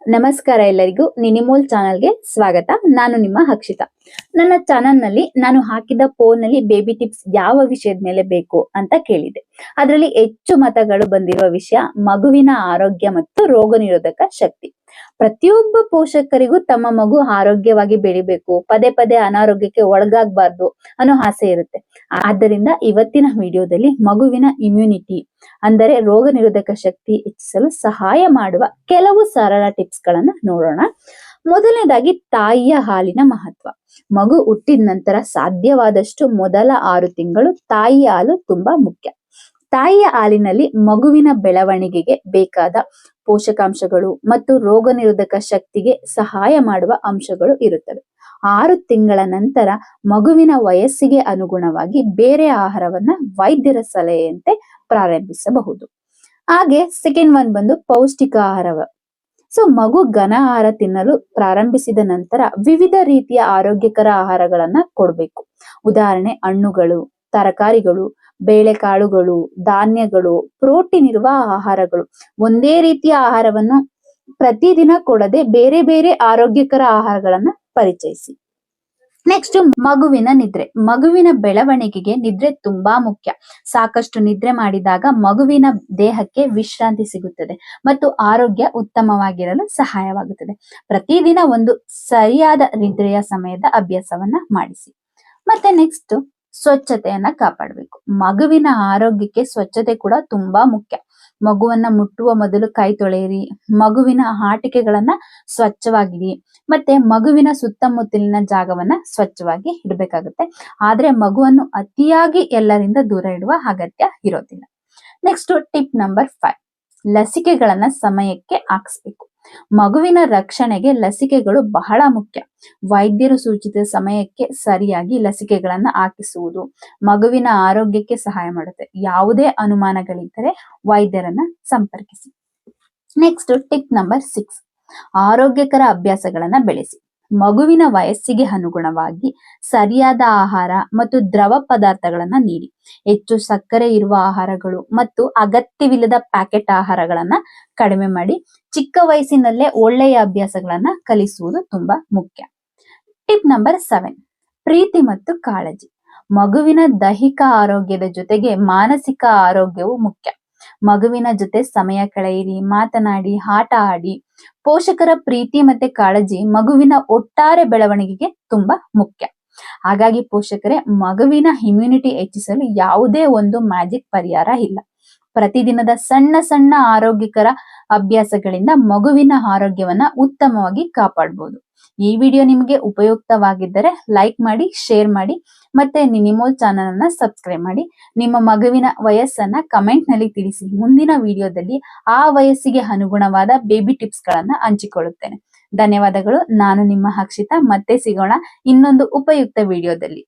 ನಮಸ್ಕಾರ ಎಲ್ಲರಿಗೂ ನಿನಿಮೋಲ್ ಚಾನಲ್ಗೆ ಸ್ವಾಗತ. ನಾನು ನಿಮ್ಮ ಅಕ್ಷಿತಾ. ನನ್ನ ಚಾನಲ್ ನಲ್ಲಿ ನಾನು ಹಾಕಿದ ಪೋಲ್ ನಲ್ಲಿ ಬೇಬಿ ಟಿಪ್ಸ್ ಯಾವ ವಿಷಯದ ಮೇಲೆ ಬೇಕು ಅಂತ ಕೇಳಿದೆ. ಅದರಲ್ಲಿ ಹೆಚ್ಚು ಮತಗಳು ಬಂದಿರುವ ವಿಷಯ ಮಗುವಿನ ಆರೋಗ್ಯ ಮತ್ತು ರೋಗ ನಿರೋಧಕ ಶಕ್ತಿ. ಪ್ರತಿಯೊಬ್ಬ ಪೋಷಕರಿಗೂ ತಮ್ಮ ಮಗು ಆರೋಗ್ಯವಾಗಿ ಬೆಳಿಬೇಕು, ಪದೇ ಪದೇ ಅನಾರೋಗ್ಯಕ್ಕೆ ಒಳಗಾಗಬಾರ್ದು ಅನ್ನೋ ಆಸೆ ಇರುತ್ತೆ. ಆದ್ದರಿಂದ ಇವತ್ತಿನ ವಿಡಿಯೋದಲ್ಲಿ ಮಗುವಿನ ಇಮ್ಯುನಿಟಿ ಅಂದರೆ ರೋಗ ನಿರೋಧಕ ಶಕ್ತಿ ಹೆಚ್ಚಿಸಲು ಸಹಾಯ ಮಾಡುವ ಕೆಲವು ಸರಳ ಟಿಪ್ಸ್ ಗಳನ್ನ ನೋಡೋಣ. ಮೊದಲನೇದಾಗಿ ತಾಯಿಯ ಹಾಲಿನ ಮಹತ್ವ. ಮಗು ಹುಟ್ಟಿದ ನಂತರ ಸಾಧ್ಯವಾದಷ್ಟು ಮೊದಲ 6 ತಿಂಗಳು ತಾಯಿಯ ಹಾಲು ತುಂಬಾ ಮುಖ್ಯ. ತಾಯಿಯ ಹಾಲಿನಲ್ಲಿ ಮಗುವಿನ ಬೆಳವಣಿಗೆಗೆ ಬೇಕಾದ ಪೋಷಕಾಂಶಗಳು ಮತ್ತು ರೋಗ ನಿರೋಧಕ ಶಕ್ತಿಗೆ ಸಹಾಯ ಮಾಡುವ ಅಂಶಗಳು ಇರುತ್ತವೆ. 6 ತಿಂಗಳ ನಂತರ ಮಗುವಿನ ವಯಸ್ಸಿಗೆ ಅನುಗುಣವಾಗಿ ಬೇರೆ ಆಹಾರವನ್ನ ವೈದ್ಯರ ಸಲಹೆಯಂತೆ ಪ್ರಾರಂಭಿಸಬಹುದು. ಹಾಗೆ ಸೆಕೆಂಡ್ ಒನ್ ಬಂದು ಪೌಷ್ಟಿಕ ಆಹಾರ. ಮಗು ಘನ ಆಹಾರ ತಿನ್ನಲು ಪ್ರಾರಂಭಿಸಿದ ನಂತರ ವಿವಿಧ ರೀತಿಯ ಆರೋಗ್ಯಕರ ಆಹಾರಗಳನ್ನ ಕೊಡಬೇಕು. ಉದಾಹರಣೆ ಹಣ್ಣುಗಳು, ತರಕಾರಿಗಳು, ಬೇಳೆಕಾಳುಗಳು, ಧಾನ್ಯಗಳು, ಪ್ರೋಟೀನ್ ಇರುವ ಆಹಾರಗಳು. ಒಂದೇ ರೀತಿಯ ಆಹಾರವನ್ನು ಪ್ರತಿದಿನ ಕೊಡದೆ ಬೇರೆ ಬೇರೆ ಆರೋಗ್ಯಕರ ಆಹಾರಗಳನ್ನ ಪರಿಚಯಿಸಿ. ನೆಕ್ಸ್ಟ್ ಮಗುವಿನ ನಿದ್ರೆ. ಮಗುವಿನ ಬೆಳವಣಿಗೆಗೆ ನಿದ್ರೆ ತುಂಬಾ ಮುಖ್ಯ. ಸಾಕಷ್ಟು ನಿದ್ರೆ ಮಾಡಿದಾಗ ಮಗುವಿನ ದೇಹಕ್ಕೆ ವಿಶ್ರಾಂತಿ ಸಿಗುತ್ತದೆ ಮತ್ತು ಆರೋಗ್ಯ ಉತ್ತಮವಾಗಿರಲು ಸಹಾಯವಾಗುತ್ತದೆ. ಪ್ರತಿದಿನ ಒಂದು ಸರಿಯಾದ ನಿದ್ರೆಯ ಸಮಯದ ಅಭ್ಯಾಸವನ್ನ ಮಾಡಿಸಿ. ಮತ್ತೆ ನೆಕ್ಸ್ಟ್ ಸ್ವಚ್ಛತೆಯನ್ನ ಕಾಪಾಡಬೇಕು. ಮಗುವಿನ ಆರೋಗ್ಯಕ್ಕೆ ಸ್ವಚ್ಛತೆ ಕೂಡ ತುಂಬಾ ಮುಖ್ಯ. ಮಗುವನ್ನ ಮುಟ್ಟುವ ಮೊದಲು ಕೈ ತೊಳೆಯಿರಿ. ಮಗುವಿನ ಆಟಿಕೆಗಳನ್ನ ಸ್ವಚ್ಛವಾಗಿಡಿ. ಮತ್ತೆ ಮಗುವಿನ ಸುತ್ತಮುತ್ತಲಿನ ಜಾಗವನ್ನ ಸ್ವಚ್ಛವಾಗಿ ಇಡಬೇಕಾಗುತ್ತೆ. ಆದ್ರೆ ಮಗುವನ್ನು ಅತಿಯಾಗಿ ಎಲ್ಲರಿಂದ ದೂರ ಇಡುವ ಅಗತ್ಯ ಇರೋದಿಲ್ಲ. ನೆಕ್ಸ್ಟ್ ಟಿಪ್ ನಂಬರ್ 5, ಲಸಿಕೆಗಳನ್ನ ಸಮಯಕ್ಕೆ ಹಾಕಿಸ್ಬೇಕು. ಮಗುವಿನ ರಕ್ಷಣೆಗೆ ಲಸಿಕೆಗಳು ಬಹಳ ಮುಖ್ಯ. ವೈದ್ಯರು ಸೂಚಿಸಿದ ಸಮಯಕ್ಕೆ ಸರಿಯಾಗಿ ಲಸಿಕೆಗಳನ್ನ ಹಾಕಿಸುವುದು ಮಗುವಿನ ಆರೋಗ್ಯಕ್ಕೆ ಸಹಾಯ ಮಾಡುತ್ತೆ. ಯಾವುದೇ ಅನುಮಾನಗಳಿದ್ದರೆ ವೈದ್ಯರನ್ನ ಸಂಪರ್ಕಿಸಿ. ನೆಕ್ಸ್ಟ್ ಟಿಪ್ ನಂಬರ್ 6, ಆರೋಗ್ಯಕರ ಅಭ್ಯಾಸಗಳನ್ನ ಬೆಳೆಸಿ. ಮಗುವಿನ ವಯಸ್ಸಿಗೆ ಅನುಗುಣವಾಗಿ ಸರಿಯಾದ ಆಹಾರ ಮತ್ತು ದ್ರವ ಪದಾರ್ಥಗಳನ್ನ ನೀಡಿ. ಹೆಚ್ಚು ಸಕ್ಕರೆ ಇರುವ ಆಹಾರಗಳು ಮತ್ತು ಅಗತ್ಯವಿಲ್ಲದ ಪ್ಯಾಕೆಟ್ ಆಹಾರಗಳನ್ನ ಕಡಿಮೆ ಮಾಡಿ. ಚಿಕ್ಕ ವಯಸ್ಸಿನಲ್ಲೇ ಒಳ್ಳೆಯ ಅಭ್ಯಾಸಗಳನ್ನ ಕಲಿಸುವುದು ತುಂಬಾ ಮುಖ್ಯ. ಟಿಪ್ ನಂಬರ್ 7, ಪ್ರೀತಿ ಮತ್ತು ಕಾಳಜಿ. ಮಗುವಿನ ದೈಹಿಕ ಆರೋಗ್ಯದ ಜೊತೆಗೆ ಮಾನಸಿಕ ಆರೋಗ್ಯವು ಮುಖ್ಯ. ಮಗುವಿನ ಜೊತೆ ಸಮಯ ಕಳೆಯಿರಿ, ಮಾತನಾಡಿ, ಆಟ ಆಡಿ. ಪೋಷಕರ ಪ್ರೀತಿ ಮತ್ತೆ ಕಾಳಜಿ ಮಗುವಿನ ಒಟ್ಟಾರೆ ಬೆಳವಣಿಗೆಗೆ ತುಂಬಾ ಮುಖ್ಯ. ಹಾಗಾಗಿ ಪೋಷಕರೇ, ಮಗುವಿನ ಇಮ್ಯುನಿಟಿ ಹೆಚ್ಚಿಸಲು ಯಾವುದೇ ಒಂದು ಮ್ಯಾಜಿಕ್ ಪರಿಹಾರ ಇಲ್ಲ. ಪ್ರತಿದಿನದ ಸಣ್ಣ ಸಣ್ಣ ಆರೋಗ್ಯಕರ ಅಭ್ಯಾಸಗಳಿಂದ ಮಗುವಿನ ಆರೋಗ್ಯವನ್ನ ಉತ್ತಮವಾಗಿ ಕಾಪಾಡಬಹುದು. ಈ ವಿಡಿಯೋ ನಿಮಗೆ ಉಪಯುಕ್ತವಾಗಿದ್ದರೆ ಲೈಕ್ ಮಾಡಿ, ಶೇರ್ ಮಾಡಿ, ಮತ್ತೆ ನಿನಿಮೋಲ್ ಚಾನಲ್ ಅನ್ನ ಸಬ್ಸ್ಕ್ರೈಬ್ ಮಾಡಿ. ನಿಮ್ಮ ಮಗುವಿನ ವಯಸ್ಸನ್ನ ಕಮೆಂಟ್ ನಲ್ಲಿ ತಿಳಿಸಿ. ಮುಂದಿನ ವಿಡಿಯೋದಲ್ಲಿ ಆ ವಯಸ್ಸಿಗೆ ಅನುಗುಣವಾದ ಬೇಬಿ ಟಿಪ್ಸ್ ಗಳನ್ನ ಹಂಚಿಕೊಳ್ಳುತ್ತೇನೆ. ಧನ್ಯವಾದಗಳು. ನಾನು ನಿಮ್ಮ ಅಕ್ಷಿತಾ. ಮತ್ತೆ ಸಿಗೋಣ ಇನ್ನೊಂದು ಉಪಯುಕ್ತ ವಿಡಿಯೋದಲ್ಲಿ.